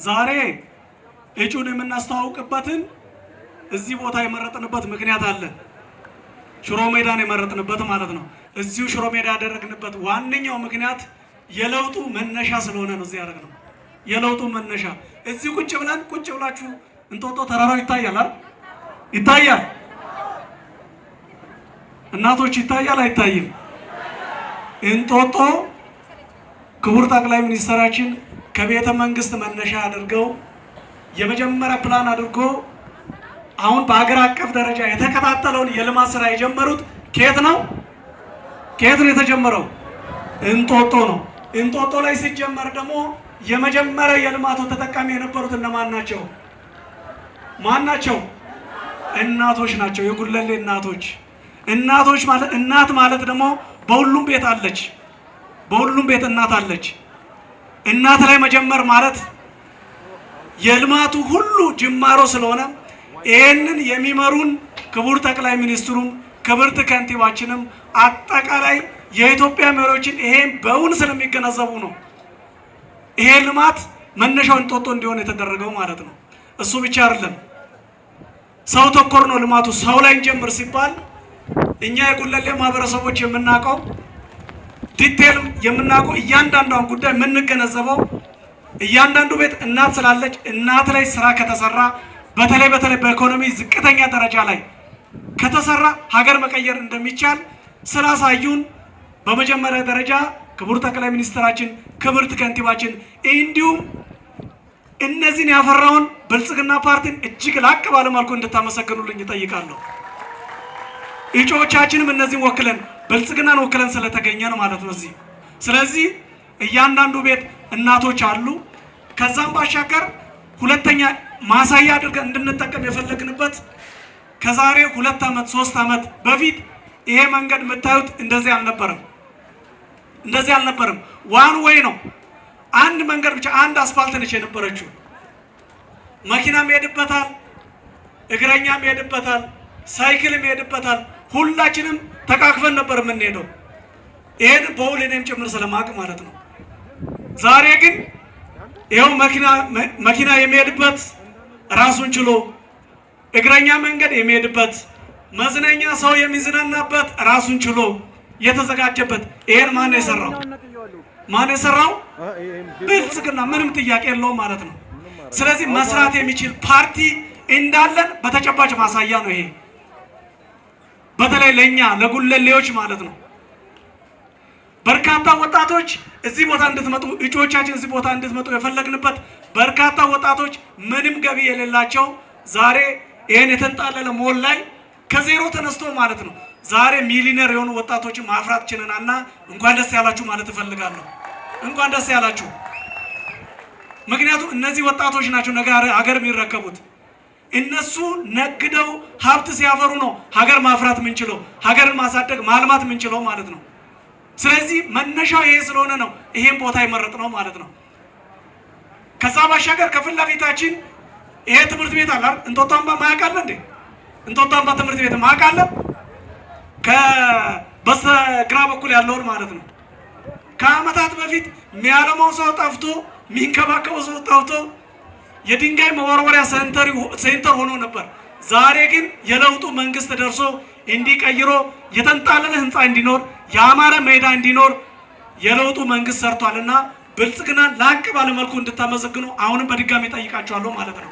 ዛሬ እጩን የምናስተዋውቅበትን እዚህ ቦታ የመረጥንበት ምክንያት አለ። ሽሮ ሜዳን የመረጥንበት ማለት ነው። እዚሁ ሽሮ ሜዳ ያደረግንበት ዋነኛው ምክንያት የለውጡ መነሻ ስለሆነ ነው። እዚህ ያደረግነው የለውጡ መነሻ እዚህ ቁጭ ብላችሁ እንጦጦ ተራራው ይታያል አይደል? ይታያል። እናቶች ይታያል አይታይም? እንጦጦ ክቡር ጠቅላይ ሚኒስትራችን ከቤተ መንግስት መነሻ አድርገው የመጀመሪያ ፕላን አድርጎ አሁን በአገር አቀፍ ደረጃ የተከታተለውን የልማት ስራ የጀመሩት ከየት ነው የተጀመረው? እንጦጦ ነው። እንጦጦ ላይ ሲጀመር ደግሞ የመጀመሪያ የልማቱ ተጠቃሚ የነበሩት እነማን ናቸው? ማን ናቸው? እናቶች ናቸው። የጉለሌ እናቶች። እናቶች ማለት እናት ማለት ደግሞ በሁሉም ቤት አለች። በሁሉም ቤት እናት አለች። እናት ላይ መጀመር ማለት የልማቱ ሁሉ ጅማሮ ስለሆነ ይህንን የሚመሩን ክቡር ጠቅላይ ሚኒስትሩም ክብርት ከንቲባችንም አጠቃላይ የኢትዮጵያ መሪዎችን ይሄን በእውን ስለሚገነዘቡ ነው ይሄ ልማት መነሻው እንጦጦ እንዲሆን የተደረገው ማለት ነው። እሱ ብቻ አይደለም፣ ሰው ተኮር ነው ልማቱ። ሰው ላይ እንጀምር ሲባል እኛ የጉለሌ ማህበረሰቦች የምናውቀው ዲቴል የምናውቀው እያንዳንዷን ጉዳይ የምንገነዘበው እያንዳንዱ ቤት እናት ስላለች እናት ላይ ስራ ከተሰራ በተለይ በኢኮኖሚ ዝቅተኛ ደረጃ ላይ ከተሰራ ሀገር መቀየር እንደሚቻል ስላሳዩን በመጀመሪያ ደረጃ ክቡር ጠቅላይ ሚኒስትራችን ክብርት ከንቲባችን እንዲሁም እነዚህን ያፈራውን ብልጽግና ፓርቲን እጅግ ላቅ ባለ መልኩ እንድታመሰግኑልኝ እጠይቃለሁ። እጩዎቻችንም እነዚህን ወክለን ብልጽግናን ወክለን ስለተገኘን ማለት ነው እዚህ። ስለዚህ እያንዳንዱ ቤት እናቶች አሉ። ከዛም ባሻገር ሁለተኛ ማሳያ አድርገን እንድንጠቀም የፈለግንበት ከዛሬ 2 ዓመት 3 ዓመት በፊት ይሄ መንገድ የምታዩት እንደዚህ አልነበረም። ዋን ወይ ነው። አንድ መንገድ ብቻ አንድ አስፋልት ነች የነበረችው። መኪናም ይሄድበታል፣ እግረኛም ይሄድበታል፣ ሳይክልም ይሄድበታል። ሁላችንም ተቃቅፈን ነበር የምንሄደው። ይሄን በውል እኔም ጭምር ስለማቅ ማለት ነው። ዛሬ ግን ይኸው መኪና የሚሄድበት ራሱን ችሎ እግረኛ መንገድ የሚሄድበት መዝናኛ ሰው የሚዝናናበት ራሱን ችሎ የተዘጋጀበት ይሄን ማን የሰራው? ብልጽግና። ምንም ጥያቄ የለውም ማለት ነው። ስለዚህ መስራት የሚችል ፓርቲ እንዳለን በተጨባጭ ማሳያ ነው ይሄ። በተለይ ለኛ ለጉለሌዎች ማለት ነው። በርካታ ወጣቶች እዚህ ቦታ እንድትመጡ እጩዎቻችን እዚህ ቦታ እንድትመጡ የፈለግንበት በርካታ ወጣቶች ምንም ገቢ የሌላቸው ዛሬ ይሄን የተንጣለለ ሞል ላይ ከዜሮ ተነስቶ ማለት ነው ዛሬ ሚሊዮነር የሆኑ ወጣቶችን ማፍራት ችለናልና እንኳን ደስ ያላችሁ ማለት እፈልጋለሁ። እንኳን ደስ ያላችሁ። ምክንያቱም እነዚህ ወጣቶች ናቸው ነገ ሀገር የሚረከቡት። እነሱ ነግደው ሀብት ሲያፈሩ ነው ሀገር ማፍራት የምንችለው፣ ሀገርን ማሳደግ ማልማት የምንችለው ማለት ነው። ስለዚህ መነሻው ይሄ ስለሆነ ነው ይሄን ቦታ የመረጥነው ማለት ነው። ከዛ ባሻገር ከፊት ለፊታችን ይሄ ትምህርት ቤት አለ አይደል? እንጦጦ አምባ ማያውቃለ እንዴ? እንጦጦ አምባ ትምህርት ቤት ማያውቃለ? በስተግራ በኩል ያለውን ማለት ነው። ከአመታት በፊት የሚያለማው ሰው ጠፍቶ የሚንከባከበው ሰው ጠፍቶ የድንጋይ መወርወሪያ ሴንተር ሆኖ ነበር። ዛሬ ግን የለውጡ መንግስት ደርሶ እንዲቀይሮ የተንጣለለ ህንፃ እንዲኖር ያማረ ሜዳ እንዲኖር የለውጡ መንግስት ሰርቷልና ብልጽግናን ላቅ ባለ መልኩ እንድታመሰግኑ አሁንም በድጋሚ ጠይቃችኋለሁ ማለት ነው።